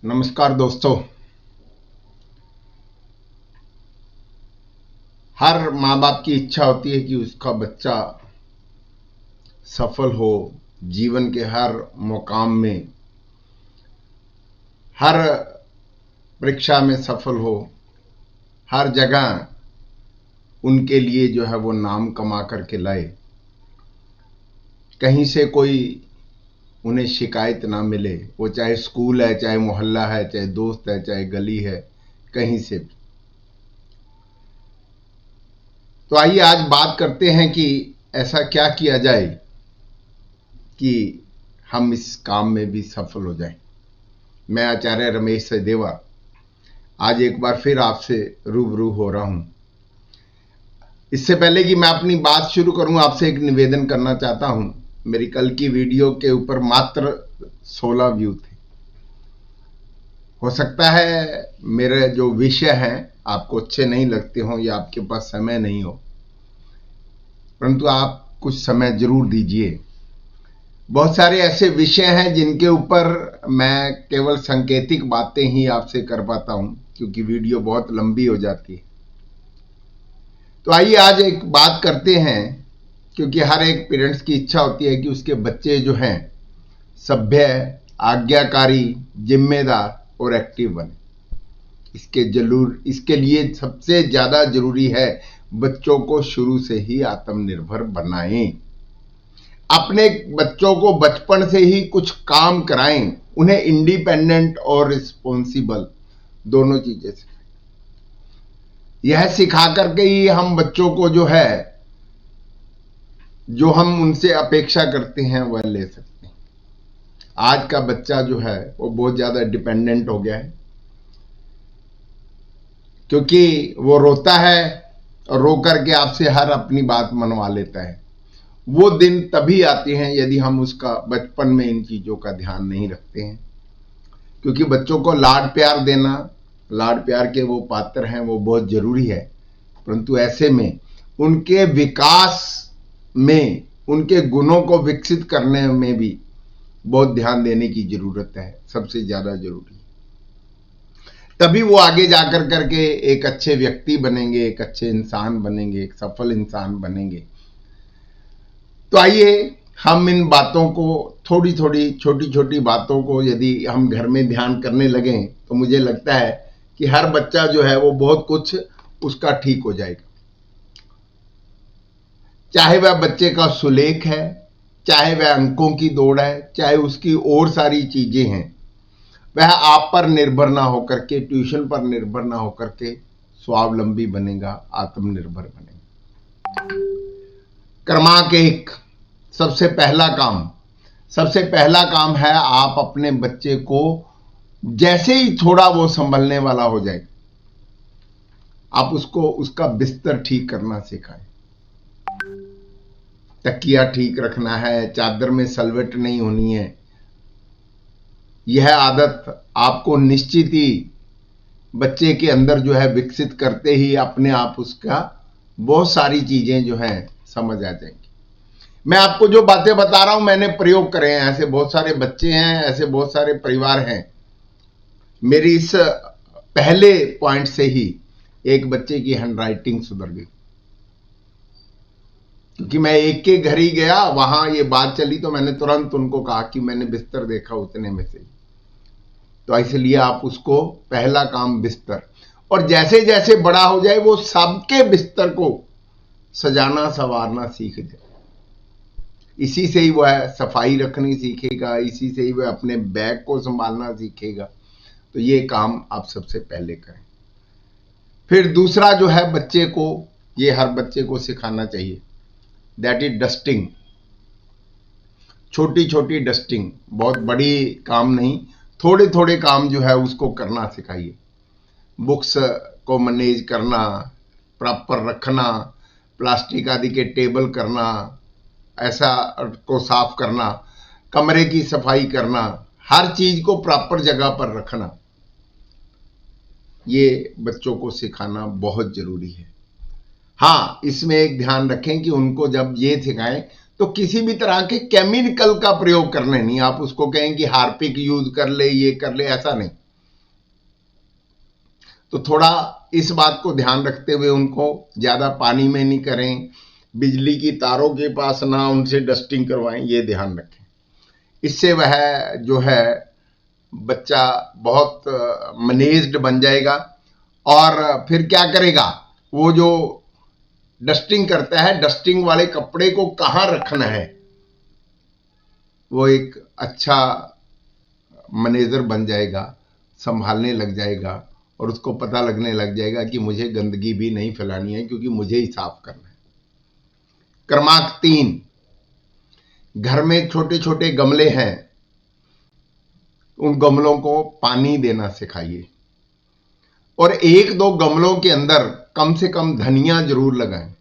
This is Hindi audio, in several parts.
नमस्कार दोस्तों। हर माँ बाप की इच्छा होती है कि उसका बच्चा सफल हो, जीवन के हर मुकाम में, हर परीक्षा में सफल हो, हर जगह उनके लिए जो है वो नाम कमा करके लाए, कहीं से कोई उन्हें शिकायत ना मिले। वो चाहे स्कूल है, चाहे मोहल्ला है, चाहे दोस्त है, चाहे गली है, कहीं से भी। तो आइए आज बात करते हैं कि ऐसा क्या किया जाए कि हम इस काम में भी सफल हो जाएं। मैं आचार्य रमेश सचदेवा आज एक बार फिर आपसे रूबरू हो रहा हूं। इससे पहले कि मैं अपनी बात शुरू करूं, आपसे एक निवेदन करना चाहता हूं। मेरी कल की वीडियो के ऊपर मात्र 16 व्यू थे। हो सकता है मेरे जो विषय हैं आपको अच्छे नहीं लगते हों या आपके पास समय नहीं हो, परंतु आप कुछ समय जरूर दीजिए। बहुत सारे ऐसे विषय हैं जिनके ऊपर मैं केवल सांकेतिक बातें ही आपसे कर पाता हूं, क्योंकि वीडियो बहुत लंबी हो जाती है। तो आइए आज एक बात करते हैं, क्योंकि हर एक पेरेंट्स की इच्छा होती है कि उसके बच्चे जो हैं सभ्य, आज्ञाकारी, जिम्मेदार और एक्टिव बने। इसके लिए सबसे ज्यादा जरूरी है बच्चों को शुरू से ही आत्मनिर्भर बनाएं। अपने बच्चों को बचपन से ही कुछ काम कराएं, उन्हें इंडिपेंडेंट और रिस्पॉन्सिबल दोनों चीजें सिखाएं। यह सिखा करके ही हम बच्चों को जो हम उनसे अपेक्षा करते हैं वह ले सकते हैं। आज का बच्चा जो है वो बहुत ज्यादा डिपेंडेंट हो गया है, क्योंकि वो रोता है और रो करके आपसे हर अपनी बात मनवा लेता है। वो दिन तभी आते हैं यदि हम उसका बचपन में इन चीजों का ध्यान नहीं रखते हैं। क्योंकि बच्चों को लाड प्यार देना, लाड प्यार के वो पात्र हैं, वो बहुत जरूरी है। परंतु ऐसे में उनके विकास में, उनके गुणों को विकसित करने में भी बहुत ध्यान देने की जरूरत है, सबसे ज्यादा जरूरी। तभी वो आगे जाकर करके एक अच्छे व्यक्ति बनेंगे, एक अच्छे इंसान बनेंगे, एक सफल इंसान बनेंगे। तो आइए हम इन बातों को, थोड़ी थोड़ी छोटी छोटी बातों को यदि हम घर में ध्यान करने लगें तो मुझे लगता है कि हर बच्चा जो है वो बहुत कुछ उसका ठीक हो जाएगा। चाहे वह बच्चे का सुलेख है, चाहे वह अंकों की दौड़ है, चाहे उसकी और सारी चीजें हैं, वह आप पर निर्भर ना होकर के, ट्यूशन पर निर्भर ना होकर के स्वावलंबी बनेगा, आत्मनिर्भर बनेगा। क्रमांक 1, सबसे पहला काम है आप अपने बच्चे को जैसे ही थोड़ा वो संभलने वाला हो जाए, आप उसको उसका बिस्तर ठीक करना सिखाएं। तकिया ठीक रखना है, चादर में सलवट नहीं होनी है। यह आदत आपको निश्चित ही बच्चे के अंदर जो है विकसित करते ही अपने आप उसका बहुत सारी चीजें जो है समझ आ जाएंगी। मैं आपको जो बातें बता रहा हूं मैंने प्रयोग करे हैं। ऐसे बहुत सारे बच्चे हैं, ऐसे बहुत सारे परिवार हैं। मेरी इस पहले पॉइंट से ही एक बच्चे की हैंडराइटिंग सुधर गई, क्योंकि मैं एक के घर ही गया, वहां ये बात चली तो मैंने तुरंत उनको कहा कि मैंने बिस्तर देखा उतने में से। तो इसलिए आप उसको पहला काम बिस्तर, और जैसे जैसे बड़ा हो जाए वो सबके बिस्तर को सजाना संवारना सीख जाए। इसी से ही वह सफाई रखनी सीखेगा, इसी से ही वह अपने बैग को संभालना सीखेगा। तो ये काम आप सबसे पहले करें। फिर दूसरा जो है बच्चे को, ये हर बच्चे को सिखाना चाहिए, दैट इज डस्टिंग। छोटी छोटी डस्टिंग, बहुत बड़ी काम नहीं, थोड़े थोड़े काम जो है उसको करना सिखाइए। बुक्स को मैनेज करना, प्रॉपर रखना, प्लास्टिक आदि के टेबल करना, ऐसा को साफ करना, कमरे की सफाई करना, हर चीज को प्रॉपर जगह पर रखना, ये बच्चों को सिखाना बहुत जरूरी है। हाँ, इसमें एक ध्यान रखें कि उनको जब ये सिखाएं तो किसी भी तरह के केमिकल का प्रयोग करना नहीं। आप उसको कहें कि हार्पिक यूज कर ले, ये कर ले, ऐसा नहीं। तो थोड़ा इस बात को ध्यान रखते हुए उनको ज़्यादा पानी में नहीं करें, बिजली की तारों के पास ना उनसे डस्टिंग करवाएं, ये ध्यान रखें। इससे वह जो है बच्चा बहुत मैनेज्ड बन जाएगा। और फिर क्या करेगा, वो जो डस्टिंग करता है, डस्टिंग वाले कपड़े को कहाँ रखना है, वो एक अच्छा मैनेजर बन जाएगा, संभालने लग जाएगा और उसको पता लगने लग जाएगा कि मुझे गंदगी भी नहीं फैलानी है क्योंकि मुझे ही साफ करना है। क्रमांक 3, घर में छोटे छोटे गमले हैं, उन गमलों को पानी देना सिखाइए और 1-2 गमलों के अंदर कम से कम धनिया जरूर लगाएं।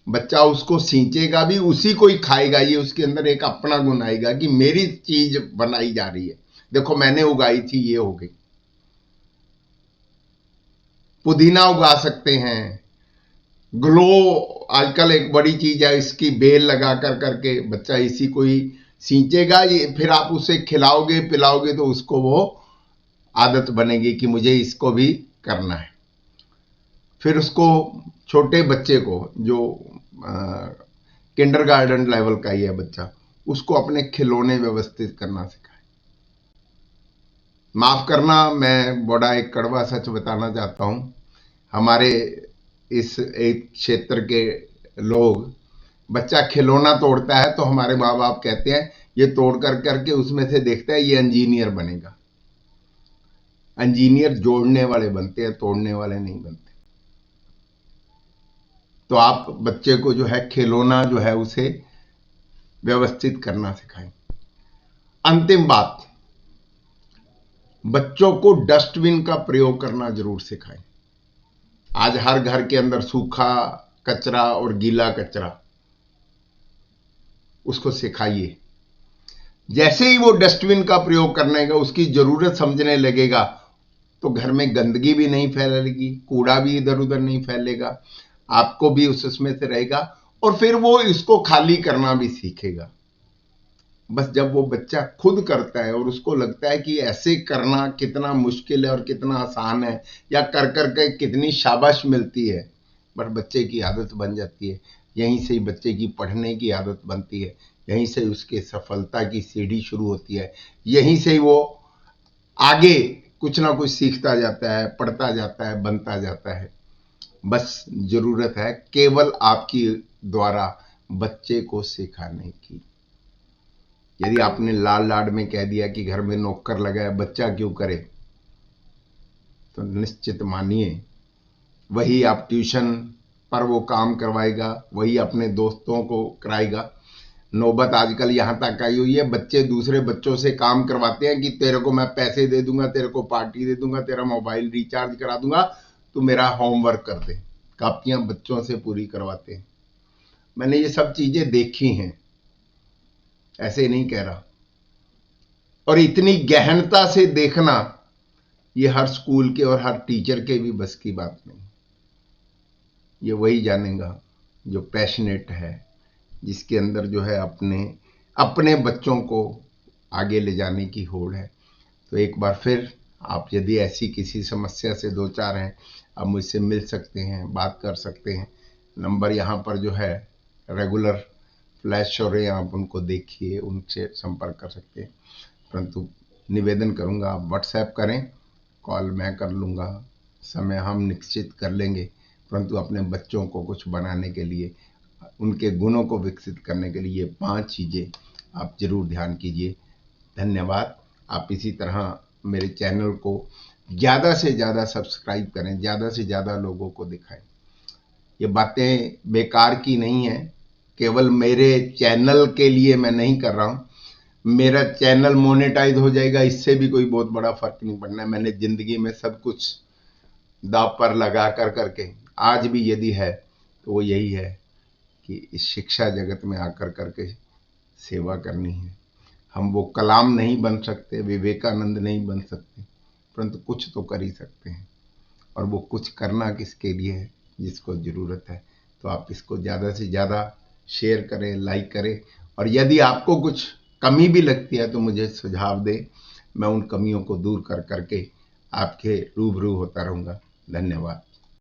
बच्चा उसको सींचेगा भी, उसी को ही खाएगा। ये उसके अंदर एक अपना गुण आएगा कि मेरी चीज बनाई जा रही है, देखो मैंने उगाई थी, ये हो गई। पुदीना उगा सकते हैं, ग्लो आजकल एक बड़ी चीज है, इसकी बेल लगा कर करके बच्चा इसी को ही सींचेगा। ये फिर आप उसे खिलाओगे पिलाओगे तो उसको वो आदत बनेगी कि मुझे इसको भी करना है। फिर उसको, छोटे बच्चे को जो किंडरगार्टन लेवल का ही है बच्चा, उसको अपने खिलौने व्यवस्थित करना सिखाएं। माफ करना, मैं बड़ा एक कड़वा सच बताना चाहता हूं। हमारे इस एक क्षेत्र के लोग, बच्चा खिलौना तोड़ता है तो हमारे माँ बाप कहते हैं ये तोड़ कर करके उसमें से देखता है ये इंजीनियर बनेगा। इंजीनियर जोड़ने वाले बनते हैं, तोड़ने वाले नहीं बनते। तो आप बच्चे को जो है खिलौना जो है उसे व्यवस्थित करना सिखाएं। अंतिम बात, बच्चों को डस्टबिन का प्रयोग करना जरूर सिखाएं। आज हर घर के अंदर सूखा कचरा और गीला कचरा, उसको सिखाइए। जैसे ही वो डस्टबिन का प्रयोग करने का उसकी जरूरत समझने लगेगा तो घर में गंदगी भी नहीं फैलेगी, कूड़ा भी इधर उधर नहीं फैलेगा, आपको भी उसमें से रहेगा और फिर वो इसको खाली करना भी सीखेगा। बस जब वो बच्चा खुद करता है और उसको लगता है कि ऐसे करना कितना मुश्किल है और कितना आसान है, या कर कर के कितनी शाबाश मिलती है, बस बच्चे की आदत बन जाती है। यहीं से ही बच्चे की पढ़ने की आदत बनती है, यहीं से उसके सफलता की सीढ़ी शुरू होती है, यहीं से ही वो आगे कुछ ना कुछ सीखता जाता है, पढ़ता जाता है, बनता जाता है। बस जरूरत है केवल आपकी द्वारा बच्चे को सिखाने की। यदि आपने लाड लाड में कह दिया कि घर में नौकर लगा है, बच्चा क्यों करे, तो निश्चित मानिए वही आप ट्यूशन पर वो काम करवाएगा, वही अपने दोस्तों को कराएगा। नौबत आजकल यहां तक आई हुई है, बच्चे दूसरे बच्चों से काम करवाते हैं कि तेरे को मैं पैसे दे दूंगा, तेरे को पार्टी दे दूंगा, तेरा मोबाइल रिचार्ज करा दूंगा, तू मेरा होमवर्क कर दे। कापियां बच्चों से पूरी करवाते हैं। मैंने ये सब चीजें देखी हैं, ऐसे नहीं कह रहा। और इतनी गहनता से देखना ये हर स्कूल के और हर टीचर के भी बस की बात नहीं। ये वही जानेगा जो पैशनेट है, जिसके अंदर जो है अपने बच्चों को आगे ले जाने की होड़ है। तो एक बार फिर आप यदि ऐसी किसी समस्या से दो चार हैं, आप मुझसे मिल सकते हैं, बात कर सकते हैं। नंबर यहाँ पर जो है रेगुलर फ्लैश हो रहे हैं, आप उनको देखिए, उनसे संपर्क कर सकते हैं। परंतु निवेदन करूँगा आप व्हाट्सएप करें, कॉल मैं कर लूँगा, समय हम निश्चित कर लेंगे। परंतु अपने बच्चों को कुछ बनाने के लिए, उनके गुणों को विकसित करने के लिए 5 चीज़ें आप जरूर ध्यान कीजिए। धन्यवाद। आप इसी तरह मेरे चैनल को ज़्यादा से ज़्यादा सब्सक्राइब करें, ज़्यादा से ज़्यादा लोगों को दिखाएं। ये बातें बेकार की नहीं है, केवल मेरे चैनल के लिए मैं नहीं कर रहा हूँ। मेरा चैनल मोनेटाइज हो जाएगा, इससे भी कोई बहुत बड़ा फर्क नहीं पड़ना है। मैंने जिंदगी में सब कुछ दांव पर लगा कर करके आज भी यदि है तो वो यही है कि इस शिक्षा जगत में आकर करके सेवा करनी है। हम वो कलाम नहीं बन सकते, विवेकानंद नहीं बन सकते, परंतु कुछ तो कर ही सकते हैं। और वो कुछ करना किसके लिए है, जिसको ज़रूरत है। तो आप इसको ज़्यादा से ज़्यादा शेयर करें, लाइक करें, और यदि आपको कुछ कमी भी लगती है तो मुझे सुझाव दें। मैं उन कमियों को दूर कर करके आपके रूबरू होता रहूंगा। धन्यवाद।